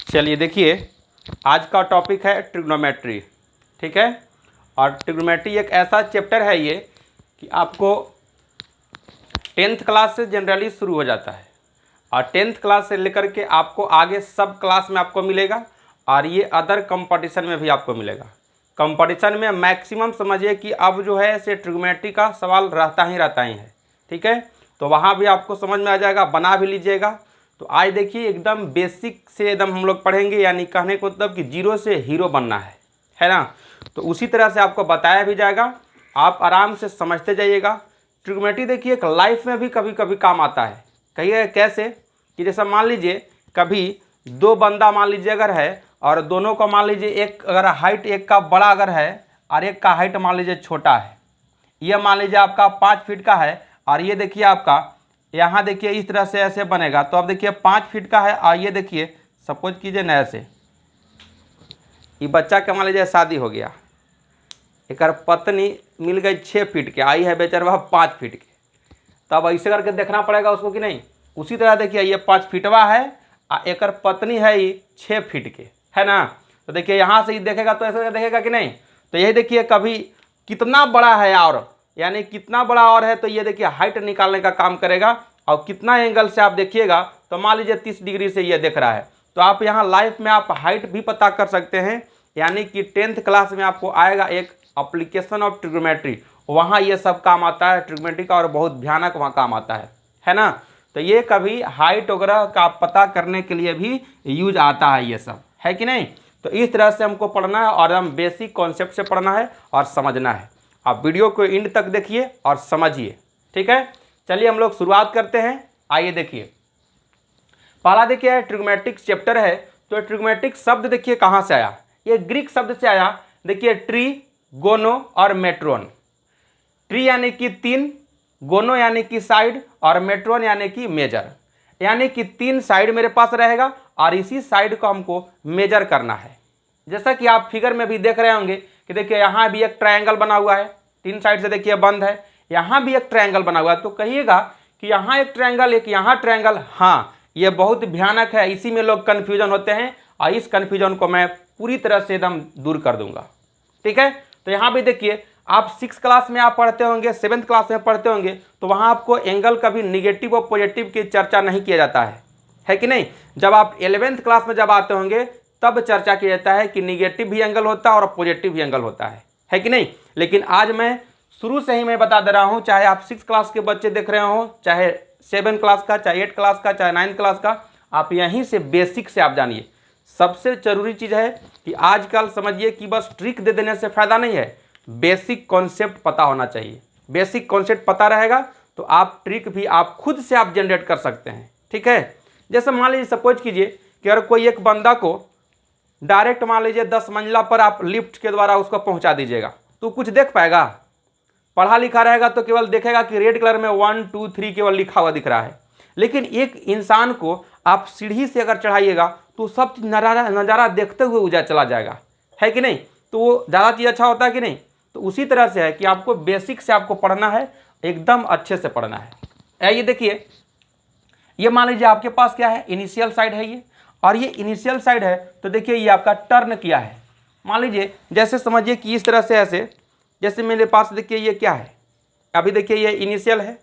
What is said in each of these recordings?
चलिए देखिए, आज का टॉपिक है ट्रिग्नोमेट्री। ठीक है, और ट्रिग्नोमेट्री एक ऐसा चैप्टर है ये कि आपको 10th क्लास से जनरली शुरू हो जाता है और 10th क्लास से लेकर के आपको आगे सब क्लास में आपको मिलेगा और ये अदर कंपटीशन में भी आपको मिलेगा। कंपटीशन में मैक्सिमम समझिए कि अब जो है से ट्रिग्नोमेट्री का सवाल रहता ही है। ठीक है, तो वहाँ भी आपको समझ में आ जाएगा, बना भी लीजिएगा। तो आज देखिए एकदम बेसिक से एकदम हम लोग पढ़ेंगे, यानी कहने को मतलब कि जीरो से हीरो बनना है ना। तो उसी तरह से आपको बताया भी जाएगा, आप आराम से समझते जाइएगा। ट्रिग्नोमेट्री देखिए एक लाइफ में भी कभी कभी काम आता है। कहिए कैसे, कि जैसा मान लीजिए कभी दो बंदा मान लीजिए अगर है और दोनों को मान लीजिए एक अगर हाइट एक का बड़ा अगर है और एक का हाइट मान लीजिए छोटा है, ये मान लीजिए आपका 5 फीट का है और ये देखिए आपका यहाँ देखिए इस तरह से ऐसे बनेगा। तो अब देखिए 5 फीट का है और ये देखिए सपोज कीजिए न ऐसे, ये बच्चा का मान लीजिए शादी हो गया, एक पत्नी मिल गई 6 फीट के, आई है बेचारा 5 फीट के। तब ऐसे करके देखना पड़ेगा उसको कि नहीं। उसी तरह देखिए ये 5 फीटवा है और एक पत्नी है ये 6 फीट के, है ना। तो देखिए यहाँ से ही देखेगा तो ऐसे देखेगा कि नहीं। तो यही देखिए कभी कितना बड़ा है और यानी कितना बड़ा और है, तो ये देखिए हाइट निकालने का काम करेगा। और कितना एंगल से आप देखिएगा तो मान लीजिए 30 डिग्री से ये देख रहा है, तो आप यहाँ लाइफ में आप हाइट भी पता कर सकते हैं। यानी कि 10th क्लास में आपको आएगा एक एप्लीकेशन ऑफ ट्रिग्नोमेट्री, वहाँ ये सब काम आता है ट्रिग्नोमेट्री का, और बहुत भयानक वहाँ काम आता है ना। तो ये कभी हाइट वगैरह का पता करने के लिए भी यूज आता है, ये सब है कि नहीं। तो इस तरह से हमको पढ़ना है और हम बेसिक कॉन्सेप्ट से पढ़ना है और समझना है। आप वीडियो को एंड तक देखिए और समझिए, ठीक है। चलिए हम लोग शुरुआत करते हैं। आइए देखिए, पहला देखिए ट्रिग्नोमेट्रिक चैप्टर है। तो ट्रिग्नोमेट्रिक शब्द देखिए कहाँ से आया, ये ग्रीक शब्द से आया। देखिए ट्री, गोनो और मेट्रोन। ट्री यानी कि 3, गोनो यानी कि साइड और मेट्रोन यानी कि मेजर। यानी कि 3 साइड मेरे पास रहेगा और इसी साइड को हमको मेजर करना है। जैसा कि आप फिगर में भी देख रहे होंगे कि देखिए यहाँ भी एक ट्रायंगल बना हुआ है, 3 साइड से देखिए बंद है। यहाँ भी एक ट्रायंगल बना हुआ है। तो कहिएगा कि यहाँ एक ट्रायंगल, एक यहाँ ट्रायंगल। हाँ, ये बहुत भयानक है, इसी में लोग कन्फ्यूजन होते हैं और इस कन्फ्यूजन को मैं पूरी तरह से एकदम दूर कर दूंगा। ठीक है, तो यहाँ भी देखिए आप 6 क्लास में आप पढ़ते होंगे, 7th क्लास में पढ़ते होंगे, तो वहाँ आपको एंगल कभी निगेटिव और पॉजिटिव की चर्चा नहीं किया जाता है कि नहीं। जब आप 11th क्लास में जब आते होंगे तब चर्चा किया जाता है कि निगेटिव भी एंगल होता है और पॉजिटिव भी एंगल होता है कि नहीं। लेकिन आज मैं शुरू से ही मैं बता दे रहा हूँ, चाहे आप 6 क्लास के बच्चे देख रहे हो, चाहे 7 क्लास का, चाहे 8 क्लास का, चाहे 9 क्लास का, आप यहीं से बेसिक से आप जानिए। सबसे जरूरी चीज़ है कि आजकल समझिए कि बस ट्रिक दे देने से फ़ायदा नहीं है, बेसिक कॉन्सेप्ट पता होना चाहिए। बेसिक कॉन्सेप्ट पता रहेगा तो आप ट्रिक भी आप खुद से आप जनरेट कर सकते हैं। ठीक है, जैसे मान लीजिए सपोज कीजिए कि अगर कोई एक बंदा को डायरेक्ट मान लीजिए 10 मंजिला पर आप लिफ्ट के द्वारा उसको पहुंचा दीजिएगा, तो कुछ देख पाएगा? पढ़ा लिखा रहेगा तो केवल देखेगा कि रेड कलर में 1 2 3 केवल लिखा हुआ दिख रहा है। लेकिन एक इंसान को आप सीढ़ी से अगर चढ़ाइएगा तो सब नज़ारा देखते हुए ऊँचा चला जाएगा, है कि नहीं। तो वो ज़्यादा चीज़ अच्छा होता है कि नहीं। तो उसी तरह से है कि आपको बेसिक से आपको पढ़ना है, एकदम अच्छे से पढ़ना है। ये देखिए, ये मान लीजिए आपके पास क्या है, इनिशियल साइड है ये, और ये इनिशियल साइड है। तो देखिए ये आपका टर्न किया है। मान लीजिए जैसे समझिए कि इस तरह से ऐसे, जैसे मेरे पास देखिए ये क्या है, अभी देखिए ये इनिशियल है,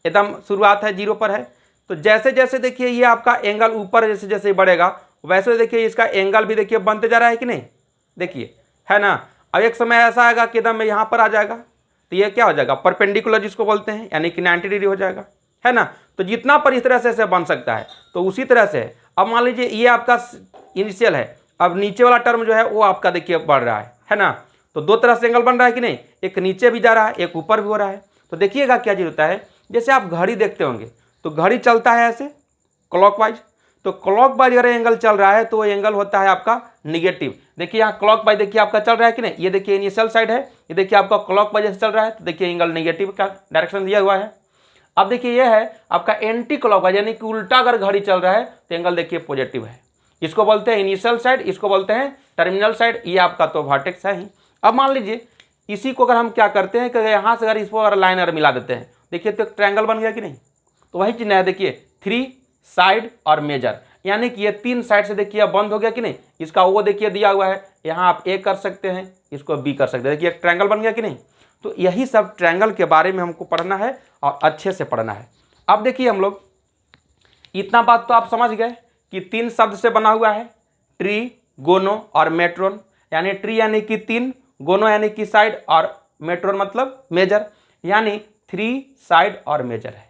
एकदम शुरुआत है, 0 पर है। तो जैसे जैसे देखिए ये आपका एंगल ऊपर जैसे जैसे बढ़ेगा वैसे देखिए इसका एंगल भी देखिए बनते जा रहा है कि नहीं, देखिए, है ना। अब एक समय ऐसा आएगा कि एकदम यहाँ पर आ जाएगा, तो ये क्या हो जाएगा, परपेंडिकुलर जिसको बोलते हैं, यानी कि 90 डिग्री हो जाएगा, है ना। तो जितना पर इस तरह से बन सकता है, तो उसी तरह से अब मान लीजिए ये आपका इनिशियल है, अब नीचे वाला टर्म जो है वो आपका देखिए बढ़ रहा है ना। तो 2 तरह से एंगल बन रहा है कि नहीं, एक नीचे भी जा रहा है, एक ऊपर भी हो रहा है। तो देखिएगा क्या चीज़ होता है, जैसे आप घड़ी देखते होंगे तो घड़ी चलता है ऐसे क्लॉकवाइज। तो क्लॉकवाइज अगर एंगल चल रहा है तो वो एंगल होता है आपका निगेटिव। देखिए यहाँ क्लॉकवाइज देखिए आपका चल रहा है कि नहीं, ये देखिए इनिशियल साइड है, ये देखिए आपका क्लॉकवाइज चल रहा है, तो देखिए एंगल निगेटिव का डायरेक्शन दिया हुआ है। अब देखिए ये है आपका एंटी क्लॉकवाइज, यानी कि उल्टा अगर घड़ी चल रहा है तो एंगल देखिए पॉजिटिव है। इसको बोलते हैं इनिशियल साइड, इसको बोलते हैं टर्मिनल साइड, ये आपका तो वर्टेक्स है ही। अब मान लीजिए इसी को अगर हम क्या करते हैं कि यहाँ से अगर इसको अगर लाइन अगर मिला देते हैं, देखिए तो एक ट्रायंगल बन गया कि नहीं। तो वही चीज़ है, देखिए 3 साइड और मेजर, यानी कि ये तीन साइड से देखिए बंद हो गया कि नहीं। इसका वो देखिए दिया हुआ है, यहाँ आप ए कर सकते हैं, इसको बी कर सकते हैं। देखिए एक ट्रायंगल बन गया कि नहीं। तो यही सब ट्रायंगल के बारे में हमको पढ़ना है और अच्छे से पढ़ना है। अब देखिए हम लोग इतना बात तो आप समझ गए कि तीन शब्द से बना हुआ है, ट्री, गोनो और मेट्रोन। यानी ट्री यानी कि तीन, गोनो यानी कि साइड और मेट्रोन मतलब मेजर, यानी थ्री साइड और मेजर है।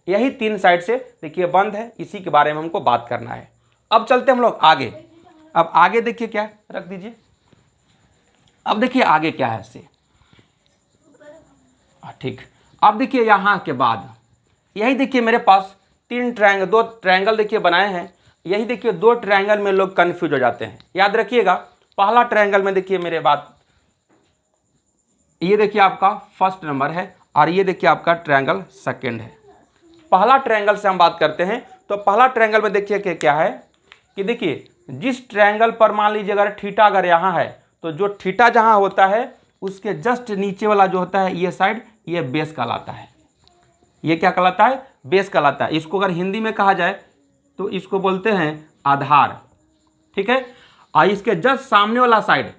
यही तीन साइड से देखिए बंद है, इसी के बारे में हमको बात करना है। अब चलते हम लोग आगे। अब आगे देखिए क्या रख दीजिए। अब देखिए आगे क्या है इससे, ठीक। अब देखिए यहाँ के बाद यही देखिए मेरे पास दो ट्रायंगल देखिए बनाए हैं। यही देखिए दो ट्रायंगल में लोग कंफ्यूज हो जाते हैं। याद रखिएगा, पहला ट्रायंगल में देखिए मेरे बात, ये देखिए आपका फर्स्ट नंबर है और ये देखिए आपका ट्रायंगल सेकंड है। पहला ट्रायंगल से हम बात करते हैं। तो पहला ट्रायंगल में देखिए कि क्या है कि देखिए जिस ट्रायंगल पर मान लीजिए अगर थीटा अगर यहाँ है, तो जो थीटा जहाँ होता है उसके जस्ट नीचे वाला जो होता है ये साइड, ये बेस कहलाता है। ये क्या कहलाता है? बेस कहलाता है। इसको अगर हिंदी में कहा जाए तो इसको बोलते हैं आधार, ठीक है। और इसके जस्ट सामने वाला साइड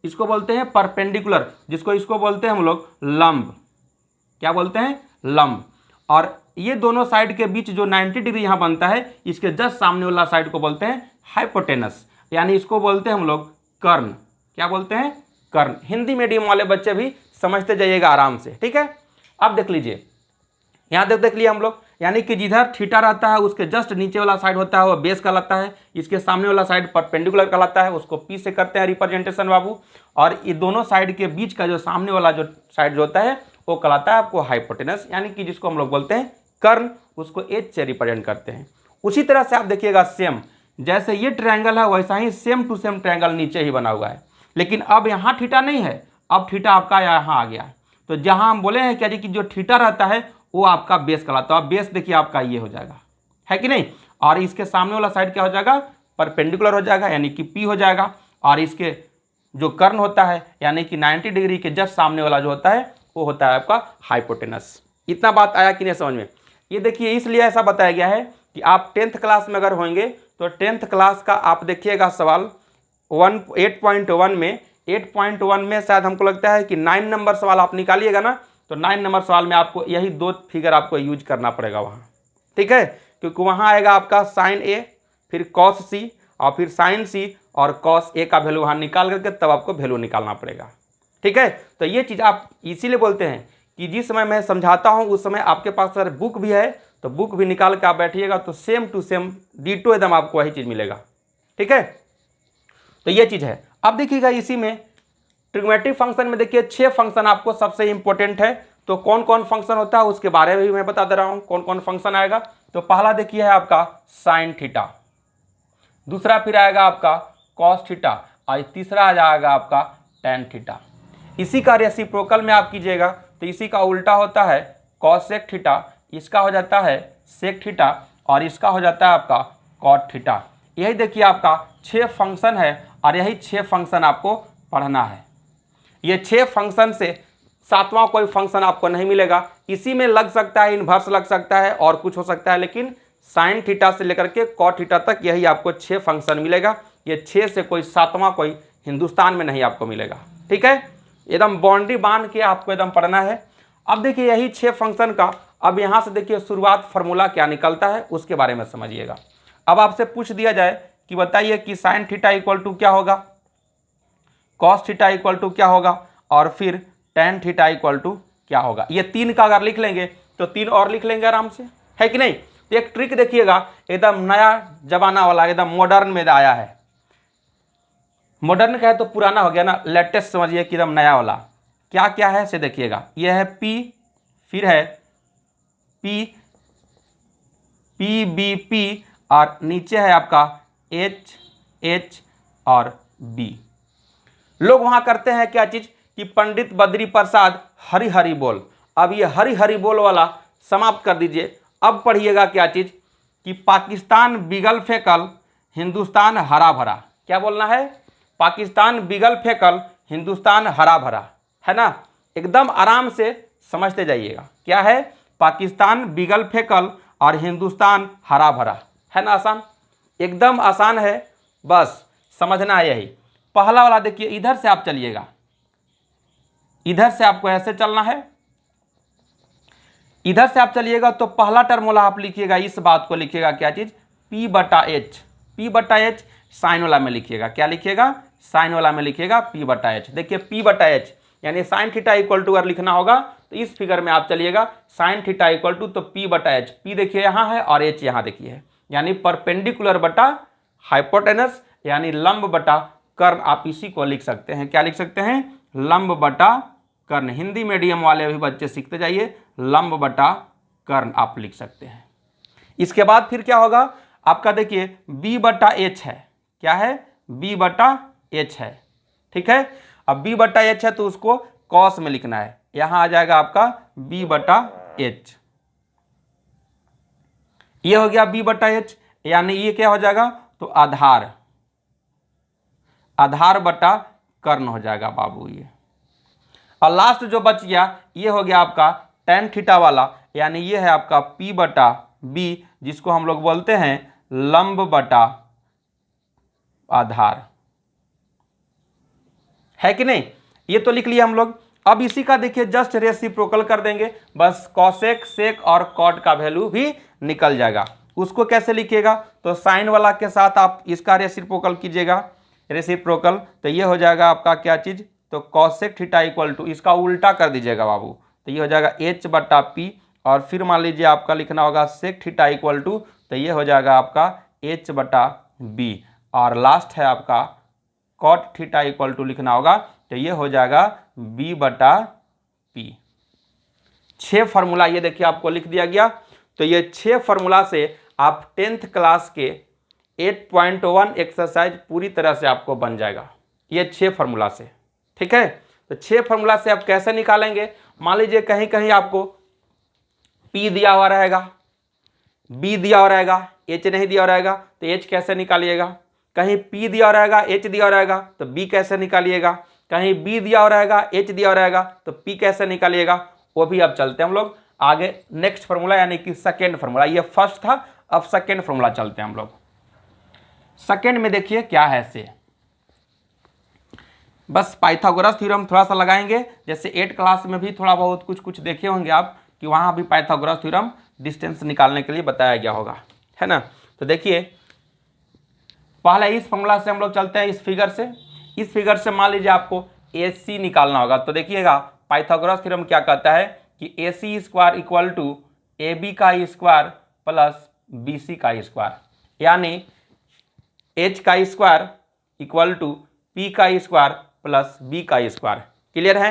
इसको बोलते हैं परपेंडिकुलर, इसको बोलते हैं हम लोग लंब। क्या बोलते हैं? लंब। और ये दोनों साइड के बीच जो 90 डिग्री यहाँ बनता है, इसके जस्ट सामने वाला साइड को बोलते हैं हाइपोटेनस, यानी इसको बोलते हैं हम लोग कर्ण। क्या बोलते हैं? कर्ण। हिंदी मीडियम वाले बच्चे भी समझते जाइएगा आराम से, ठीक है। अब देख लीजिए, यहाँ देख लिए हम लोग, यानी कि जिधर थीटा रहता है उसके जस्ट नीचे वाला साइड होता है वो बेस कहलाता है, इसके सामने वाला साइड परपेंडिकुलर कहलाता है, उसको पी से करते हैं रिप्रेजेंटेशन बाबू। और ये दोनों साइड के बीच का जो सामने वाला जो साइड जो होता है वो कहलाता है आपको हाइपोटेनस, यानी कि जिसको हम लोग बोलते हैं कर्ण, उसको एच से रिप्रेजेंट करते हैं। उसी तरह से आप देखिएगा सेम, जैसे ये ट्रायंगल है वैसा ही सेम टू सेम ट्रायंगल नीचे ही बना हुआ है, लेकिन अब यहाँ थीटा नहीं है, अब थीटा आपका यहाँ आ गया है। तो जहाँ हम बोले हैं क्या जी कि जो थीटा रहता है वो आपका बेस कहलाता है। अब बेस देखिए आपका ये हो जाएगा, है कि नहीं। और इसके सामने वाला साइड क्या हो जाएगा? परपेंडिकुलर हो जाएगा, यानी कि पी हो जाएगा। और इसके जो कर्ण होता है यानी कि 90 डिग्री के जस्ट सामने वाला जो होता है वो होता है आपका हाइपोटेनस। इतना बात आया कि नहीं समझ में? ये देखिए इसलिए ऐसा बताया गया है कि आप 10th क्लास में अगर होंगे तो 10th क्लास का आप देखिएगा सवाल 8.1 में शायद हमको लगता है कि 9 नंबर सवाल आप निकालिएगा ना, तो 9 नंबर सवाल में आपको यही दो फिगर आपको यूज करना पड़ेगा वहाँ, ठीक है। क्योंकि वहाँ आएगा आपका साइन ए, फिर कॉस सी और फिर साइन सी और कॉस ए का वैल्यू वहाँ निकाल करके तब आपको वैल्यू निकालना पड़ेगा, ठीक है। तो ये चीज़ आप इसीलिए बोलते हैं कि जिस समय मैं समझाता हूँ उस समय आपके पास अगर बुक भी है तो बुक भी निकाल के आप बैठिएगा तो सेम टू सेम डिटो एकदम आपको वही चीज़ मिलेगा, ठीक है। तो ये चीज़ है। अब देखिएगा इसी में ट्रिग्नोमेट्रिक फंक्शन में देखिए 6 फंक्शन आपको सबसे इंपॉर्टेंट है। तो कौन कौन फंक्शन होता है उसके बारे में भी मैं बता दे रहा हूँ कौन कौन फंक्शन आएगा। तो पहला देखिए है आपका साइन थीटा, दूसरा फिर आएगा आपका कॉस थीटा और तीसरा आ जाएगा आपका टेन थीटा। इसी का रेसिप्रोकल में आप कीजिएगा तो इसी का उल्टा होता है कॉसेक थीटा, इसका हो जाता है सेक थीटा और इसका हो जाता है आपका कॉट थीटा। यही देखिए आपका 6 फंक्शन है और यही 6 फंक्शन आपको पढ़ना है। ये 6 फंक्शन से 7वां कोई फंक्शन आपको नहीं मिलेगा। इसी में लग सकता है इन्वर्स लग सकता है और कुछ हो सकता है, लेकिन साइन थीटा से लेकर के कॉट थीटा तक यही आपको 6 फंक्शन मिलेगा। ये 6 से कोई 7वां कोई हिंदुस्तान में नहीं आपको मिलेगा, ठीक है। एकदम बाउंड्री बांध के आपको एकदम पढ़ना है। अब देखिए यही 6 फंक्शन का अब यहाँ से देखिए शुरुआत फार्मूला क्या निकलता है उसके बारे में समझिएगा। अब आपसे पूछ दिया जाए कि बताइए कि साइन थीटा इक्वल टू क्या होगा, कॉस थीटा इक्वल टू क्या होगा और फिर टेन थीटा इक्वल टू क्या होगा। ये 3 का अगर लिख लेंगे तो 3 और लिख लेंगे आराम से, है कि नहीं। तो एक ट्रिक देखिएगा एकदम नया जमाना वाला एकदम मॉडर्न में आया है। मॉडर्न का है तो पुराना हो गया ना, लेटेस्ट समझिए कि एकदम नया वाला। क्या क्या है से देखिएगा, यह है पी, फिर है पी, पी बी पी और नीचे है आपका एच एच और बी। लोग वहां करते हैं क्या चीज कि पंडित बद्री प्रसाद हरि हरि बोल। अब ये हरि हरि बोल वाला समाप्त कर दीजिए। अब पढ़िएगा क्या चीज कि पाकिस्तान बिगल फेंकल हिंदुस्तान हरा भरा। क्या बोलना है? पाकिस्तान बिगल फेंकल हिंदुस्तान हरा भरा, है ना। एकदम आराम से समझते जाइएगा। क्या है? पाकिस्तान बिगल फेंकल और हिंदुस्तान हरा भरा, है ना। आसान। एकदम आसान है, बस समझना है यही। पहला वाला देखिए, इधर से आप चलिएगा, इधर से आपको ऐसे चलना है, इधर से आप चलिएगा तो पहला टर्म वाला आप लिखिएगा, इस बात को लिखिएगा क्या चीज, P बटा एच, P बटा एच साइन वाला में लिखिएगा, क्या लिखिएगा, साइन वाला में लिखिएगा P बटा एच। देखिए P बटा एच यानी साइन थीटा इक्वल टू अगर लिखना होगा तो इस फिगर में आप चलिएगा, साइन थीटा इक्वल टू तो P बटा एच, P देखिए यहाँ है और एच यहाँ देखिए है, यानी परपेंडिकुलर बटा हाइपोटेनस यानी लंब बटा कर्ण, आप इसी को लिख सकते हैं, क्या लिख सकते हैं, लंब बटा कर्ण। हिंदी मीडियम वाले भी बच्चे सीखते जाइए, लंब बटा कर्ण आप लिख सकते हैं। इसके बाद फिर क्या होगा आपका, देखिए b बटा एच है, क्या है, b बटा एच है, ठीक है। अब b बटा एच है तो उसको कॉस में लिखना है, यहां आ जाएगा आपका b बटा एच, ये हो गया b बटा एच, यानी ये क्या हो जाएगा, तो आधार, आधार बटा कर्ण हो जाएगा बाबू ये। और लास्ट जो बच गया ये हो गया आपका tan थीटा वाला, यानी ये है आपका P बटा B, जिसको हम लोग बोलते हैं लंब बटा आधार, है कि नहीं, ये तो लिख लिया हम लोग। अब इसी का देखिए जस्ट रेसिप्रोकल कर देंगे, बस कॉसेक, सेक और कॉट का वैल्यू भी निकल जाएगा। उसको कैसे लिखिएगा, तो साइन वाला के साथ आप इसका रेसिप्रोकल कीजिएगा, रेसिप्रोकल तो ये हो जाएगा आपका क्या चीज, तो कॉसेक थीटा इक्वल टू, इसका उल्टा कर दीजिएगा बाबू, तो ये हो जाएगा एच बटा पी, और फिर मान लीजिए आपका लिखना होगा सेक थीटा इक्वल टू, तो ये हो जाएगा आपका एच बटा बी, और लास्ट है आपका कॉट थीटा इक्वल टू लिखना होगा, तो ये हो जाएगा बी बटा पी। 6 फार्मूला ये देखिए आपको लिख दिया गया। तो ये 6 फार्मूला से आप 10th क्लास के 8.1 एक्सरसाइज पूरी तरह से आपको बन जाएगा, ये 6 फार्मूला से, ठीक है। तो 6 फार्मूला से आप कैसे निकालेंगे, मान लीजिए कहीं कहीं आपको P दिया हुआ रहेगा, B दिया हुआ रहेगा, H नहीं दिया हुआ रहेगा, तो H कैसे निकालिएगा, कहीं P दिया हुआ रहेगा, H दिया हुआ रहेगा, तो B कैसे निकालिएगा, कहीं B दिया हुआ रहेगा, H दिया हुआ रहेगा, तो P कैसे निकालिएगा, वो भी अब चलते हैं हम लोग आगे नेक्स्ट फार्मूला, यानी कि सेकेंड फार्मूला। ये फर्स्ट था, अब सेकेंड फार्मूला चलते हैं हम लोग। सेकेंड में देखिए क्या है से, बस पाइथागोरस थ्योरम थोड़ा सा लगाएंगे, जैसे 8 क्लास में भी थोड़ा बहुत कुछ कुछ देखे होंगे आप कि वहाँ भी पाइथागोरस थ्योरम डिस्टेंस निकालने के लिए बताया गया होगा, है ना। तो देखिए पहले इस फॉर्मूला से हम लोग चलते हैं, इस फिगर से, इस फिगर से मान लीजिए आपको AC निकालना होगा, तो देखिएगा पाइथागोरस थ्योरम क्या कहता है कि AC square equal to AB का स्क्वायर प्लस BC का स्क्वायर, यानी H का स्क्वायर इक्वल टू P का स्क्वायर प्लस B का स्क्वायर। क्लियर है।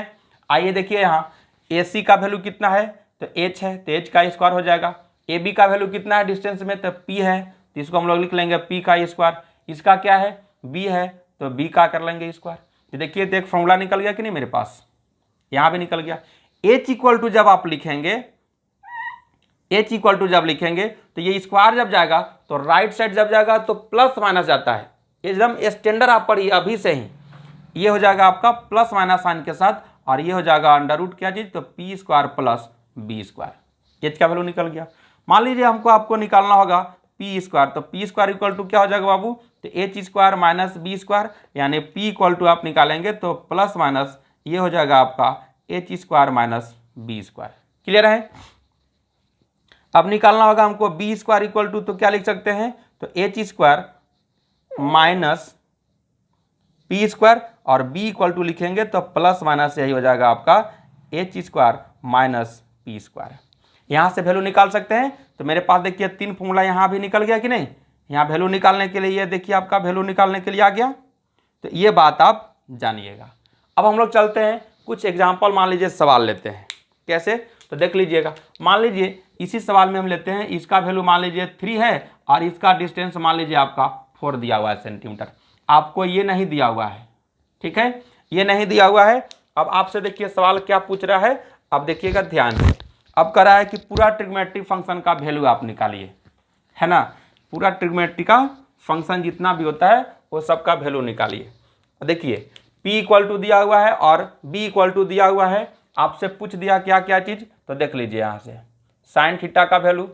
आइए देखिए यहाँ AC का वैल्यू कितना है, तो H है, तो H का स्क्वायर हो जाएगा। AB का वैल्यू कितना है डिस्टेंस में, तो P है, तो इसको हम लोग लिख लेंगे P का स्क्वायर। इसका क्या है, B है, तो B का कर लेंगे स्क्वायर। तो देखिए तो एक फॉर्मूला निकल गया कि नहीं मेरे पास, यहाँ भी निकल गया। H इक्वल टू जब आप लिखेंगे, H इक्वल टू जब लिखेंगे तो ये स्क्वायर जब जाएगा तो राइट साइड जब जाएगा तो प्लस माइनस जाता है, एकदम स्टैंडर्ड आप पढ़िए अभी से ही। ये हो जाएगा आपका प्लस माइनस साइन के साथ, और ये हो जाएगा अंडर रूट क्या चीज, तो P square plus B square. H का वैल्यू निकल गया। मान लीजिए आपको निकालना होगा P स्क्वायर, तो P स्क्वायर इक्वल टू क्या हो जाएगा बाबू, तो H square minus B square, यानी P इक्वल टू आप निकालेंगे तो प्लस माइनस ये हो जाएगा आपका H square minus B square. Clear है। अब निकालना होगा हमको B स्क्वायर इक्वल टू, तो क्या लिख सकते हैं, तो H square minus P square, और B इक्वल टू लिखेंगे तो प्लस माइनस यही हो जाएगा आपका H square minus P square. यहाँ से वैल्यू निकाल सकते हैं। तो मेरे पास देखिए 3 फॉर्मूला यहाँ भी निकल गया कि नहीं, यहाँ वैल्यू निकालने के लिए ये देखिए आपका वैल्यू निकालने के लिए आ गया, तो ये बात आप जानिएगा। अब हम लोग चलते हैं कुछ एग्जाम्पल, मान लीजिए सवाल लेते हैं, कैसे, तो देख लीजिएगा। मान लीजिए इसी सवाल में हम लेते हैं, इसका वैल्यू मान लीजिए 3 है और इसका डिस्टेंस मान लीजिए आपका 4 दिया हुआ है सेंटीमीटर, आपको ये नहीं दिया हुआ है, ठीक है, ये नहीं दिया हुआ है। अब आपसे देखिए सवाल क्या पूछ रहा है, अब देखिएगा ध्यान से। अब कह रहा है कि पूरा ट्रिग्नोमेट्रिक फंक्शन का वैल्यू आप निकालिए, है ना, पूरा ट्रिग्नोमेट्रिक का फंक्शन जितना भी होता है वो सबका वैल्यू निकालिए। देखिए P इक्वल टू दिया हुआ है और B इक्वल टू दिया हुआ है, आपसे पूछ दिया क्या क्या चीज, तो देख लीजिए यहाँ से साइन थीटा का वैल्यू,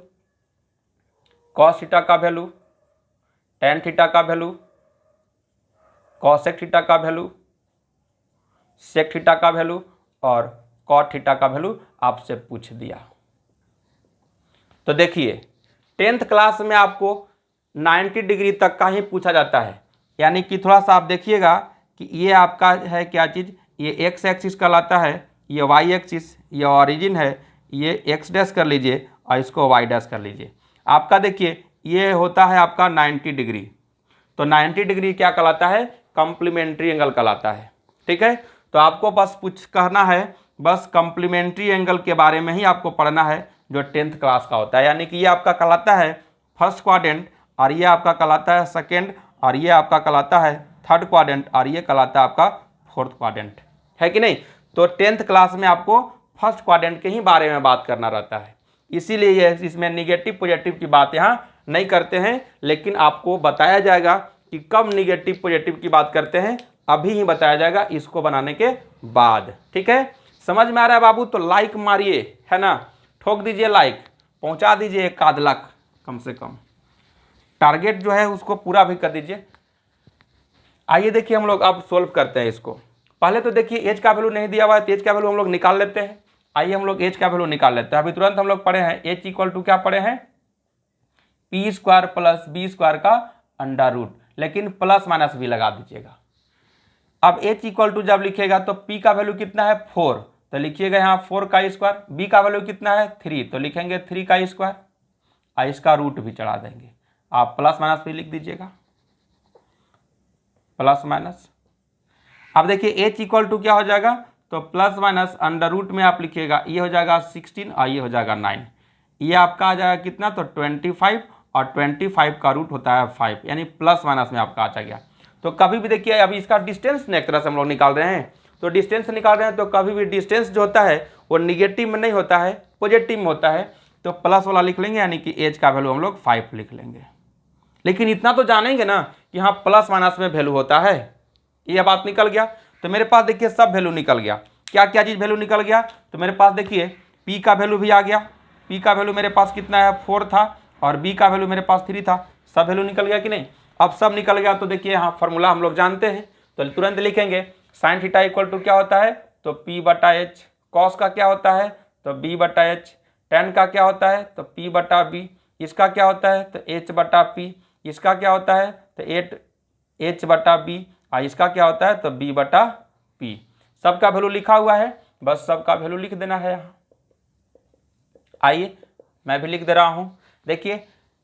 कॉस थीटा का वैल्यू, टेन थीटा का वैल्यू, कॉसेक थीटा का वैल्यू, सेक थीटा का वैल्यू और कॉट थीटा का वैल्यू आपसे पूछ दिया। तो देखिए 10th क्लास में आपको 90 डिग्री तक का ही पूछा जाता है, यानी कि थोड़ा सा आप देखिएगा कि ये आपका है क्या चीज़, ये एक्स एक्सिस कहलाता है, ये वाई एक्सिस, ये ऑरिजिन है, ये एक्स डैश कर लीजिए और इसको वाई डैश कर लीजिए। आपका देखिए ये होता है आपका 90 डिग्री, तो 90 डिग्री क्या कहलाता है, कॉम्प्लीमेंट्री एंगल कहलाता है। ठीक है, तो आपको बस कहना है, बस कॉम्प्लीमेंट्री एंगल के बारे में ही आपको पढ़ना है जो 10th क्लास का होता है, यानी कि ये आपका कहलाता है फर्स्ट क्वाड्रेंट और ये आपका कहलाता है सेकेंड और ये आपका कहलाता है थर्ड क्वाड्रेंट और ये कहलाता है आपका फोर्थ क्वाड्रेंट, है कि नहीं। तो 10th क्लास में आपको फर्स्ट क्वाड्रेंट के ही बारे में बात करना रहता है, इसीलिए ये इसमें निगेटिव पॉजिटिव की बात यहाँ नहीं करते हैं, लेकिन आपको बताया जाएगा कि कब निगेटिव पॉजिटिव की बात करते हैं, अभी ही बताया जाएगा इसको बनाने के बाद। ठीक है, समझ में आ रहा है बाबू, तो लाइक मारिए, है ना, ठोक दीजिए लाइक, पहुंचा दीजिए 1 लाख कम से कम, टारगेट जो है उसको पूरा भी कर दीजिए। आइए देखिए हम लोग अब सोल्व करते हैं इसको। पहले तो देखिए एज का वैल्यू नहीं दिया हुआ है, तो एज का वैल्यू हम लोग निकाल लेते हैं। आइए हम लोग एज का वैल्यू निकाल लेते हैं। अभी तुरंत हम लोग पढ़े हैं एच इक्वल टू क्या पढ़े हैं, P square plus B square का अंडर रूट, लेकिन प्लस माइनस भी लगा दीजिएगा। अब एच इक्वल टू जब लिखिएगा तो पी का वैल्यू कितना है 4, तो लिखिएगा यहाँ 4 का स्क्वायर, बी का वैल्यू कितना है 3, तो लिखेंगे 3 का स्क्वायर और इसका रूट भी चढ़ा देंगे। आप प्लस माइनस भी लिख दीजिएगा, प्लस माइनस। अब देखिए एच इक्वल टू क्या हो जाएगा, तो प्लस माइनस अंडर रूट में आप लिखिएगा, ये हो जाएगा 16 और ये हो जाएगा 9, ये आपका आ जाएगा कितना, तो 25 और 25 का रूट होता है 5, यानी प्लस माइनस में आपका आ गया। तो कभी भी देखिए अभी इसका डिस्टेंस एक तरह से हम लोग निकाल रहे हैं, तो डिस्टेंस निकाल रहे हैं, तो कभी भी डिस्टेंस जो होता है वो निगेटिव में नहीं होता है, पॉजिटिव में होता है, तो प्लस वाला लिख लेंगे, यानी कि एज का वैल्यू हम लोग 5 लिख लेंगे। लेकिन इतना तो जानेंगे ना कि हाँ प्लस माइनस में वैल्यू होता है, ये बात निकल गया। तो मेरे पास देखिए सब वैल्यू निकल गया, क्या क्या चीज़ वैल्यू निकल गया, तो मेरे पास देखिए पी का वैल्यू भी आ गया, पी का वैल्यू मेरे पास कितना है 4 था और बी का वैल्यू मेरे पास 3 था, सब वैल्यू निकल गया कि नहीं। अब सब निकल गया तो देखिए यहाँ फॉर्मूला हम लोग जानते हैं, तो तुरंत लिखेंगे साइन थीटा इक्वल टू क्या होता है, तो पी बटा एच, कॉस का क्या होता है, तो बी बटा एच, टेन का क्या होता है, तो पी बटा बी, इसका क्या होता है, तो एच बटा पी, इसका क्या होता है, तो एच बटा बी, और इसका क्या होता है, तो बी बटा पी। सबका वैल्यू लिखा हुआ है, बस सबका वैल्यू लिख देना है यहाँ। आइए मैं भी लिख दे रहा हूँ, देखिए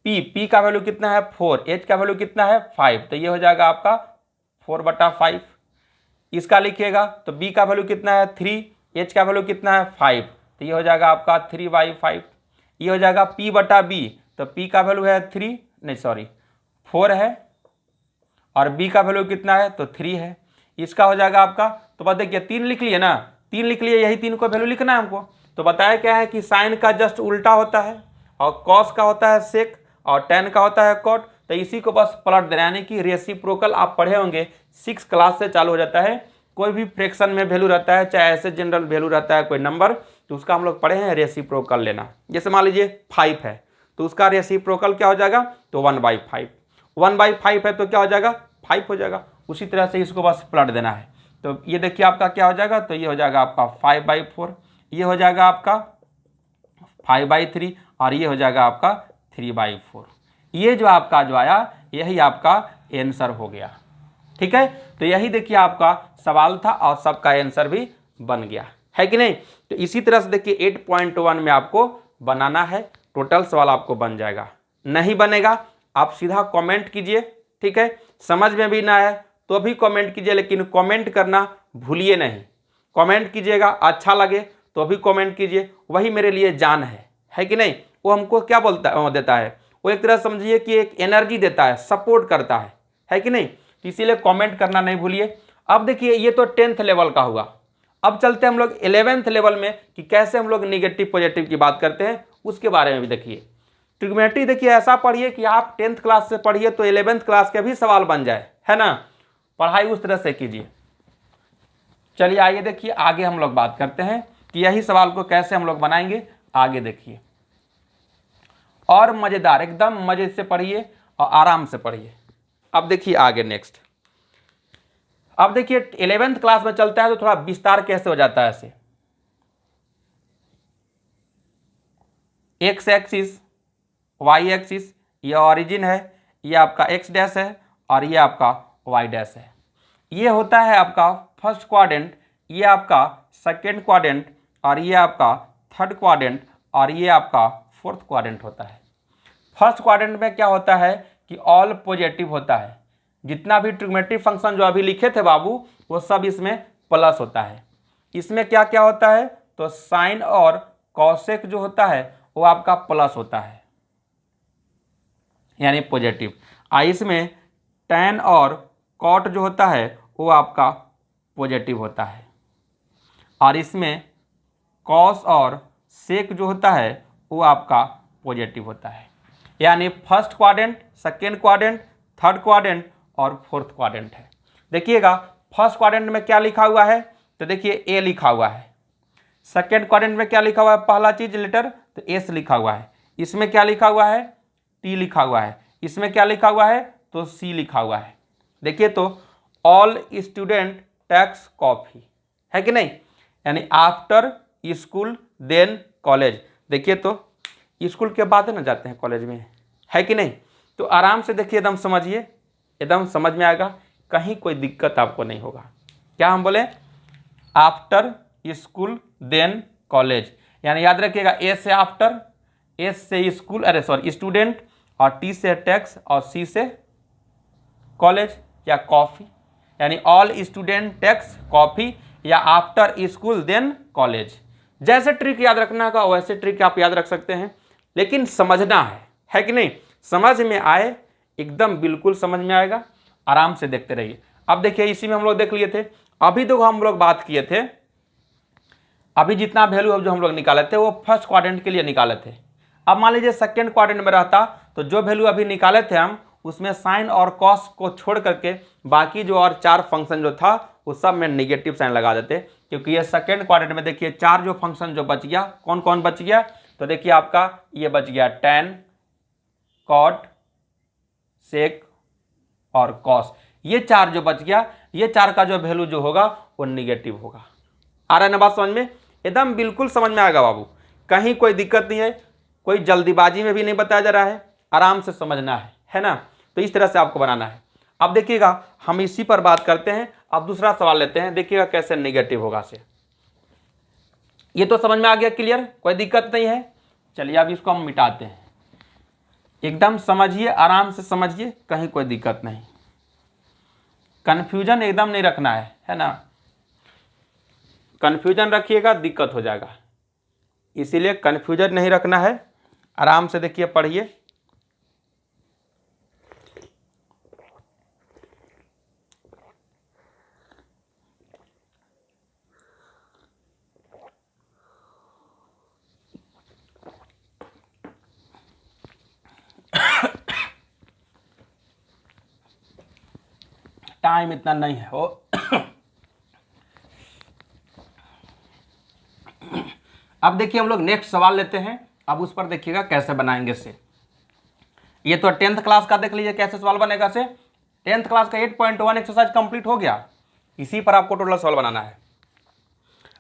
पी का वैल्यू कितना है 4, एच का वैल्यू कितना है 5, तो ये हो जाएगा आपका 4 बटा 5। इसका लिखिएगा तो बी का वैल्यू कितना है 3, एच का वैल्यू कितना है 5, तो ये हो जाएगा आपका 3/5। ये हो जाएगा पी बटा बी, तो पी का वैल्यू है 4 है और बी का वैल्यू कितना है, तो 3 है। इसका हो जाएगा आपका, तो बस देखिए 3 लिख लिए ना, 3 लिख लिए, यही 3 को वैल्यू लिखना है हमको। तो बताया क्या है कि साइन का जस्ट उल्टा होता है और कॉस का होता है सेक और टेन का होता है कॉट, तो इसी को बस पलट देना, यानी कि रेसिप्रोकल आप पढ़े होंगे 6 क्लास से चालू हो जाता है। कोई भी फ्रैक्शन में वैल्यू रहता है, चाहे ऐसे जनरल वैल्यू रहता है कोई नंबर, तो उसका हम लोग पढ़े हैं रेसिप्रोकल लेना। जैसे मान लीजिए 5 है तो उसका रेसिप्रोकल क्या हो जाएगा, तो 1/5, 1/5 है तो क्या हो जाएगा 5 हो जाएगा। उसी तरह से इसको बस पलट देना है, तो ये देखिए आपका क्या हो जाएगा, तो ये हो जाएगा आपका 5/4, ये हो जाएगा आपका 5/3 और ये हो जाएगा आपका 3/4। ये जो आपका जो आया यही आपका आंसर हो गया। ठीक है, तो यही देखिए आपका सवाल था और सबका आंसर भी बन गया, है कि नहीं। तो इसी तरह से देखिए 8.1 में आपको बनाना है, टोटल सवाल आपको बन जाएगा। नहीं बनेगा आप सीधा कमेंट कीजिए, ठीक है, समझ में भी ना आए तो भी कमेंट कीजिए, लेकिन कमेंट करना भूलिए नहीं। कमेंट कीजिएगा, अच्छा लगे तो भी कमेंट कीजिए, वही मेरे लिए जान है कि नहीं। वो हमको क्या देता है, वो एक तरह समझिए कि एक एनर्जी देता है, सपोर्ट करता है कि नहीं। इसीलिए कमेंट करना नहीं भूलिए। अब देखिए ये तो 10th लेवल का हुआ, अब चलते हैं हम लोग 11th लेवल में कि कैसे हम लोग निगेटिव पॉजिटिव की बात करते हैं, उसके बारे में भी देखिए। ट्रिग्नोमेट्री देखिए ऐसा पढ़िए कि आप 10th क्लास से पढ़िए तो 11th क्लास के भी सवाल बन जाए, है ना। पढ़ाई उस तरह से कीजिए। चलिए आइए देखिए आगे हम लोग बात करते हैं कि यही सवाल को कैसे हम लोग बनाएंगे, आगे देखिए। और मज़ेदार एकदम मज़े से पढ़िए और आराम से पढ़िए, अब देखिए आगे नेक्स्ट, अब देखिए 11th क्लास में चलता है तो थोड़ा विस्तार कैसे हो जाता है ऐसे, एक्स एक्सिस वाई एक्सिस, ये ऑरिजिन है, ये आपका एक्स डैश है और ये आपका वाई डैश है। ये होता है आपका फर्स्ट क्वाड्रेंट, ये आपका सेकेंड क्वाड्रेंट और ये आपका थर्ड क्वाड्रेंट और ये आपका फोर्थ क्वाड्रेंट होता है। फर्स्ट क्वाड्रेंट में क्या होता है कि ऑल पॉजिटिव होता है, जितना भी ट्रिग्नोमेट्री फंक्शन जो अभी लिखे थे बाबू वो सब इसमें प्लस होता है। इसमें क्या क्या होता है तो साइन और कॉसेक जो होता है वो आपका प्लस होता है यानी पॉजिटिव। इसमें टैन और कॉट जो होता है वो आपका पॉजिटिव होता है और इसमें कॉस और सेक जो होता है वो आपका पॉजिटिव होता है। यानी first quadrant, second quadrant, third quadrant और फोर्थ क्वाड्रेंट है। देखिएगा फर्स्ट क्वाड्रेंट में क्या लिखा हुआ है तो देखिए ए लिखा हुआ है। सेकेंड क्वाड्रेंट में क्या लिखा हुआ है, पहला चीज लेटर तो एस लिखा हुआ है। इसमें क्या लिखा हुआ है, टी लिखा हुआ है। इसमें क्या लिखा हुआ है तो सी लिखा हुआ है। देखिए तो ऑल स्टूडेंट टेक्स कॉफी है कि नहीं, यानी आफ्टर स्कूल देन कॉलेज। देखिए तो स्कूल के बाद ना जाते हैं कॉलेज में, है कि नहीं। तो आराम से देखिए, एकदम समझिए, एकदम समझ में आएगा, कहीं कोई दिक्कत आपको नहीं होगा। क्या हम बोले, आफ्टर स्कूल देन कॉलेज, यानी याद रखिएगा ए से आफ्टर, एस से स्कूल, अरे सॉरी स्टूडेंट, और टी से टैक्स और सी से कॉलेज या कॉफ़ी, यानी ऑल स्टूडेंट टैक्स कॉफ़ी या आफ्टर स्कूल देन कॉलेज। जैसे ट्रिक याद रखना होगा वैसे ट्रिक आप याद रख सकते हैं, लेकिन समझना है कि नहीं। समझ में आए, एकदम बिल्कुल समझ में आएगा, आराम से देखते रहिए। अब देखिए इसी में हम लोग देख लिए थे, अभी तो हम लोग बात किए थे, अभी जितना वैल्यू जो हम लोग निकाले थे वो फर्स्ट क्वाड्रेंट के लिए निकाले थे। अब मान लीजिए सेकेंड क्वाड्रेंट में रहता तो जो वैल्यू अभी निकाले थे हम उसमें साइन और कॉस को छोड़ करके बाकी जो और चार फंक्शन जो था उस सब में नेगेटिव साइन लगा देते, क्योंकि ये सेकेंड क्वाड्रेंट में देखिए चार जो फंक्शन जो बच गया, कौन कौन बच गया तो देखिए आपका ये बच गया टैन, कॉट, सेक और कॉस। ये चार जो बच गया, ये चार का जो वैल्यू जो होगा वो निगेटिव होगा। आ रहा है ना बात समझ में, एकदम बिल्कुल समझ में आएगा बाबू, कहीं कोई दिक्कत नहीं है, कोई जल्दीबाजी में भी नहीं बताया जा रहा है, आराम से समझना है ना। तो इस तरह से आपको बनाना है। अब देखिएगा हम इसी पर बात करते हैं। अब दूसरा सवाल लेते हैं, देखिएगा कैसे नेगेटिव होगा से। ये तो समझ में आ गया, क्लियर, कोई दिक्कत नहीं है। चलिए अब इसको हम मिटाते हैं, एकदम समझिए, आराम से समझिए, कहीं कोई दिक्कत नहीं, कन्फ्यूजन एकदम नहीं रखना है ना। कन्फ्यूजन रखिएगा दिक्कत हो जाएगा, इसीलिए कन्फ्यूजन नहीं रखना है। आराम से देखिए, पढ़िए। टाइम इतना नहीं है हो। अब देखिए हम लोग नेक्स्ट सवाल लेते हैं। अब उस पर देखिएगा कैसे बनाएंगे से। ये तो 10th क्लास का देख लीजिए कैसे सवाल बनेगा से। 10th क्लास का 8.1 एक्सरसाइज कंप्लीट हो गया, इसी पर आपको टोटल सवाल बनाना है।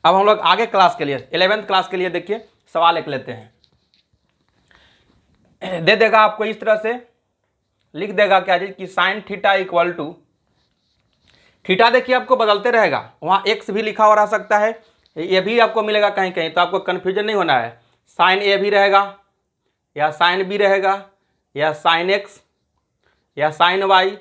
अब हम लोग आगे क्लास के लिए 11th क्लास के लिए देखिए सवाल एक लेते हैं। दे देगा आपको इस तरह से, लिख देगा क्या जी कि sine theta equal to, theta देखिए आपको बदलते रहेगा, वहाँ एक्स भी लिखा हो रह सकता है, ये भी आपको मिलेगा कहीं कहीं, तो आपको कन्फ्यूजन नहीं होना है। साइन ए भी रहेगा या साइन बी रहेगा या साइन एक्स या साइन वाई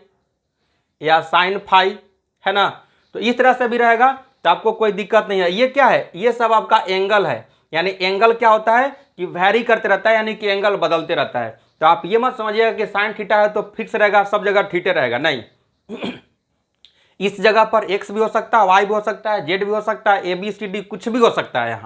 या साइन फाई, है ना। तो इस तरह से भी रहेगा, तो आपको कोई दिक्कत नहीं है। ये क्या है, ये सब आपका एंगल है, यानी एंगल क्या होता है कि वैरी करते रहता है, यानी कि एंगल बदलते रहता है। तो आप ये मत समझिएगा कि साइन थीटा है तो फिक्स रहेगा, सब जगह थीटे रहेगा, नहीं। इस जगह पर एक्स भी हो सकता है, वाई भी हो सकता है, जेड भी हो सकता है, ए बी सी डी कुछ भी हो सकता है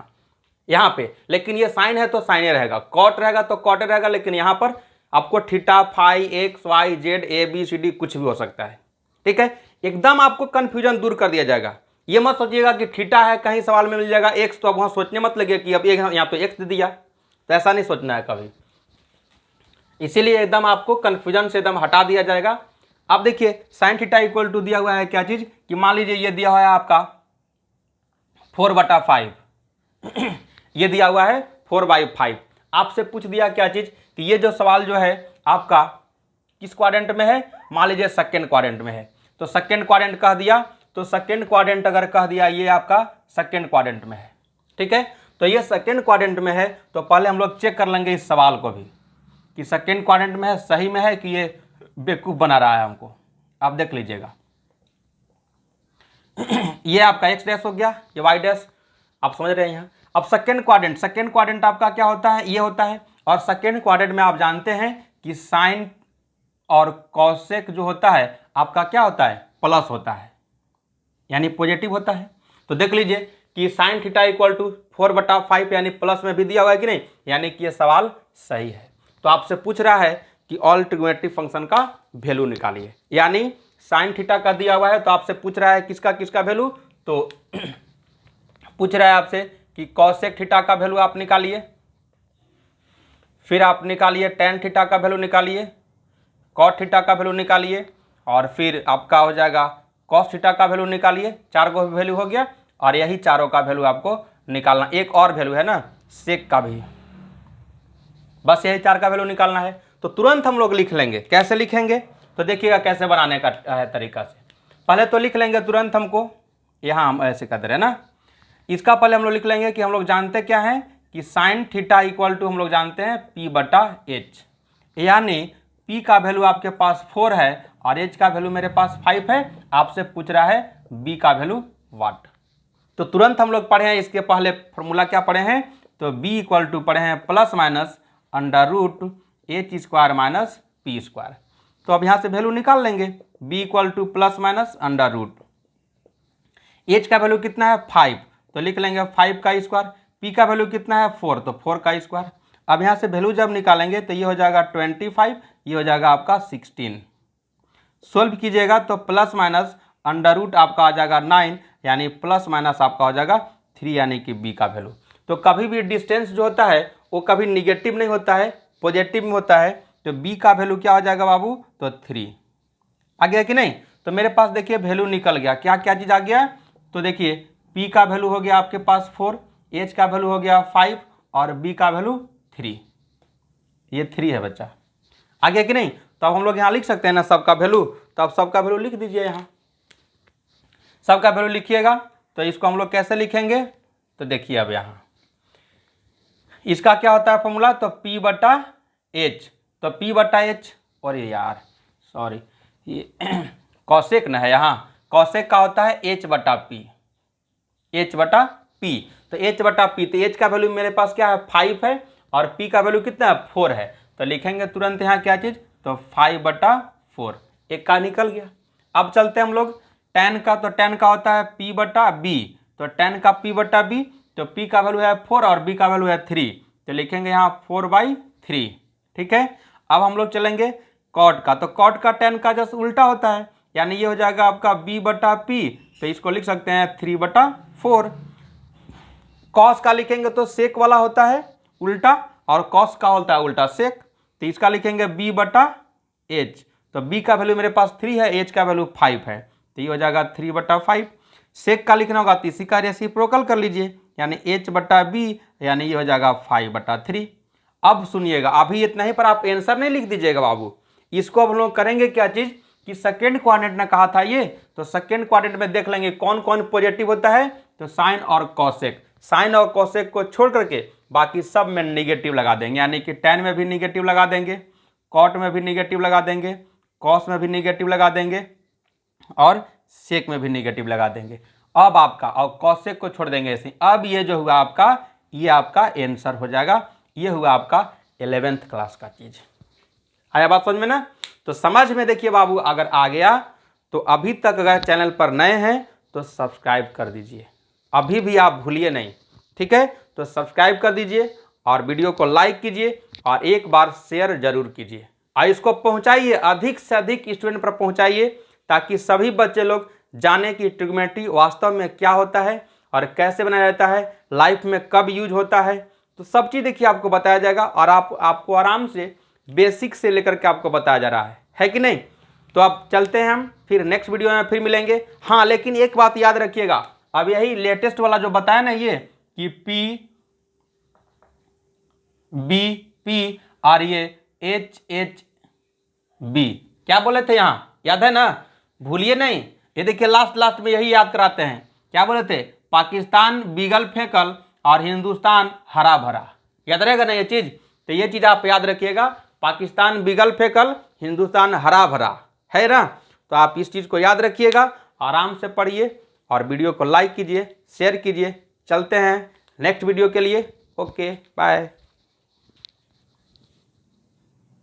यहाँ पे, लेकिन ये साइन है तो साइन रहेगा, कॉट रहेगा तो कॉट रहेगा, लेकिन यहाँ पर आपको theta, phi, X, Y, Z, A B C D कुछ भी हो सकता है। ठीक है, एकदम आपको कंफ्यूजन दूर कर दिया जाएगा। ये मत सोचिएगा कि थीटा है कहीं सवाल में मिल जाएगा एक्स, तो अब वहाँ सोचने मत लगे कि अब यहाँ तो एक्स दे दिया, तो ऐसा नहीं सोचना है कभी। इसीलिए एकदम आपको कंफ्यूजन से एकदम हटा दिया जाएगा। अब देखिए साइन थीटा इक्वल टू दिया हुआ है क्या चीज कि मान लीजिए ये दिया हुआ है आपका 4/5 ये दिया हुआ है 4/5। आपसे पूछ दिया क्या चीज कि ये जो सवाल जो है आपका किस क्वाड्रेंट में है, मान लीजिए सेकेंड क्वाड्रेंट में है, तो सेकेंड क्वाड्रेंट कह दिया, तो सेकेंड क्वाड्रेंट अगर कह दिया ये आपका सेकेंड क्वाड्रेंट में है, ठीक है। तो ये सेकेंड क्वाड्रेंट में है, तो पहले हम लोग चेक कर लेंगे इस सवाल को भी कि सेकेंड क्वाड्रेंट में है, सही में है कि ये बेवकूफ बना रहा है हमको। आप देख लीजिएगा ये आपका x डैश हो गया, ये y डैश, आप समझ रहे हैं यहाँ। अब सेकेंड क्वाड्रेंट आपका क्या होता है, ये होता है। और सेकेंड क्वाड्रेंट में आप जानते हैं कि साइन और कॉसेक जो होता है आपका क्या होता है, प्लस होता है, यानी पॉजिटिव होता है। तो देख लीजिए कि साइन थीटा इक्वल टू 4/5 यानी प्लस में भी दिया हुआ है कि नहीं, यानी कि ये सवाल सही है। तो आपसे पूछ रहा है कि ऑल ट्रिग्नोमेट्रिक फंक्शन का वैल्यू निकालिए, यानी साइन थीटा का दिया हुआ है तो आपसे पूछ रहा है किसका वैल्यू, तो पूछ रहा है आपसे कि कॉसेक थीटा का वैल्यू आप निकालिए, फिर आप निकालिए टेन थीटा का वैल्यू निकालिए, कॉट थीटा का वैल्यू निकालिए, और फिर आपका हो जाएगा कॉस थीटा का वैल्यू निकालिए। 4 को वैल्यू हो गया, और यही चारों का वैल्यू आपको निकालना। एक और वैल्यू है ना सेक का भी, बस यही 4 का वैल्यू निकालना है। तो तुरंत हम लोग लिख लेंगे। कैसे लिखेंगे तो देखिएगा कैसे बनाने का है तरीका से। पहले तो लिख लेंगे तुरंत हमको, यहाँ हम ऐसे कर दे रहे हैं ना, इसका पहले हम लोग लिख लेंगे कि हम लोग जानते क्या है कि साइन थीटा इक्वल टू हम लोग जानते हैं P/H, यानी P का वैल्यू आपके पास 4 है और H का वैल्यू मेरे पास 5 है। आपसे पूछ रहा है B का वैल्यू वाट। तो तुरंत हम लोग पढ़े हैं, इसके पहले फॉर्मूला क्या पढ़े हैं, तो B इक्वल टू पढ़े हैं +- H² - P²। तो अब यहाँ से वैल्यू निकाल लेंगे, B इक्वल टू +- H का वैल्यू कितना है 5, तो लिख लेंगे 5 का स्क्वायर। P का वैल्यू कितना है 4, तो 4 का स्क्वायर। अब यहाँ से वैल्यू जब निकालेंगे तो ये हो जाएगा 25, ये हो जाएगा आपका 16। सोल्व कीजिएगा तो +- आपका आ जाएगा 9, यानी + - आपका हो जाएगा 3, यानी कि B का वैल्यू। तो कभी भी डिस्टेंस जो होता है वो कभी निगेटिव नहीं होता है, पॉजिटिव में होता है। तो B का वैल्यू क्या हो जाएगा बाबू, तो 3 आ गया कि नहीं। तो मेरे पास देखिए वैल्यू निकल गया, क्या क्या चीज़ आ गया, तो देखिए P का वैल्यू हो गया आपके पास 4, H का वैल्यू हो गया 5 और B का वैल्यू 3, ये 3 है बच्चा, आ गया कि नहीं। तो अब हम लोग यहाँ लिख सकते हैं ना सबका वैल्यू, तो अब सबका वैल्यू लिख दीजिए। यहाँ सबका वैल्यू लिखिएगा, तो इसको हम लोग कैसे लिखेंगे, तो देखिए अब यहाँ इसका क्या होता है फॉर्मूला, तो P/H, तो P/H, और ये यार सॉरी ये कॉसेक ना है, यहाँ कॉसेक का होता है H/P, H/P। तो H/P, तो H का वैल्यू मेरे पास क्या है 5 है और P का वैल्यू कितना है 4 है। तो लिखेंगे तुरंत यहाँ क्या चीज़, तो 5/4, एक का निकल गया। अब चलते हैं हम लोग tan का, तो tan का होता है P/B, तो tan का P/B, तो P का वैल्यू है 4 और B का वैल्यू है 3, तो लिखेंगे यहाँ 4/3, ठीक है। अब हम लोग चलेंगे कॉट का, तो कॉट का tan का जस्ट उल्टा होता है, यानी ये हो जाएगा आपका B/P, तो इसको लिख सकते हैं 3/4। कॉस का लिखेंगे तो सेक वाला होता है उल्टा, और कॉस का होता है उल्टा सेक, तो इसका लिखेंगे B/H, तो B का वैल्यू मेरे पास 3 है, H का वैल्यू 5 है, तो ये हो जाएगा 3/5। सेक का लिखना होगा तो इसी का रेसिप्रोकल कर लीजिए, यानी H/B, यानी ये हो जाएगा 5/3। अब सुनिएगा, अभी इतना ही पर आप आंसर नहीं लिख दीजिएगा बाबू, इसको अब हम लोग करेंगे क्या चीज़ कि सेकेंड क्वाड्रेंट ने कहा था ये, तो सेकेंड क्वाड्रेंट में देख लेंगे कौन कौन पॉजिटिव होता है, तो साइन और कॉसेक, साइन और कॉसेक को छोड़ करके बाकी सब में निगेटिव लगा देंगे, यानी कि tan में भी निगेटिव लगा देंगे, कॉट में भी निगेटिव लगा देंगे, कॉस में भी निगेटिव लगा देंगे, और सेक में भी निगेटिव लगा देंगे। अब आपका और कॉसेक को छोड़ देंगे ऐसे। अब ये जो हुआ आपका, ये आपका आंसर हो जाएगा, ये हुआ आपका 11th क्लास का चीज। आया बात समझ में ना। तो समझ में देखिए बाबू, अगर आ गया तो अभी तक अगर चैनल पर नए हैं तो सब्सक्राइब कर दीजिए, अभी भी आप भूलिए नहीं, ठीक है। तो सब्सक्राइब कर दीजिए और वीडियो को लाइक कीजिए और एक बार शेयर जरूर कीजिए, और इसको पहुंचाइए, अधिक से अधिक स्टूडेंट पर पहुंचाइए, ताकि सभी बच्चे लोग जाने कि ट्रिग्नोमेट्री वास्तव में क्या होता है और कैसे बनाया जाता है, लाइफ में कब यूज होता है। तो सब चीज़ देखिए आपको बताया जाएगा, और आपको आराम से बेसिक से लेकर के आपको बताया जा रहा है कि नहीं। तो अब चलते हैं हम, फिर नेक्स्ट वीडियो में फिर मिलेंगे। हाँ लेकिन एक बात याद रखिएगा, अब यही लेटेस्ट वाला जो बताया ना ये कि पी बी पी और ये एच एच बी, क्या बोले थे यहाँ, याद है ना, भूलिए नहीं। ये देखिए लास्ट में यही याद कराते हैं, क्या बोले थे, पाकिस्तान बीगल फेंकल और हिंदुस्तान हरा भरा, याद रहेगा ना ये चीज़। तो ये चीज़ आप याद रखिएगा, पाकिस्तान बीगल फेंकल हिंदुस्तान हरा भरा, है ना। तो आप इस चीज़ को याद रखिएगा, आराम से पढ़िए और वीडियो को लाइक कीजिए, शेयर कीजिए। चलते हैं नेक्स्ट वीडियो के लिए, ओके बाय।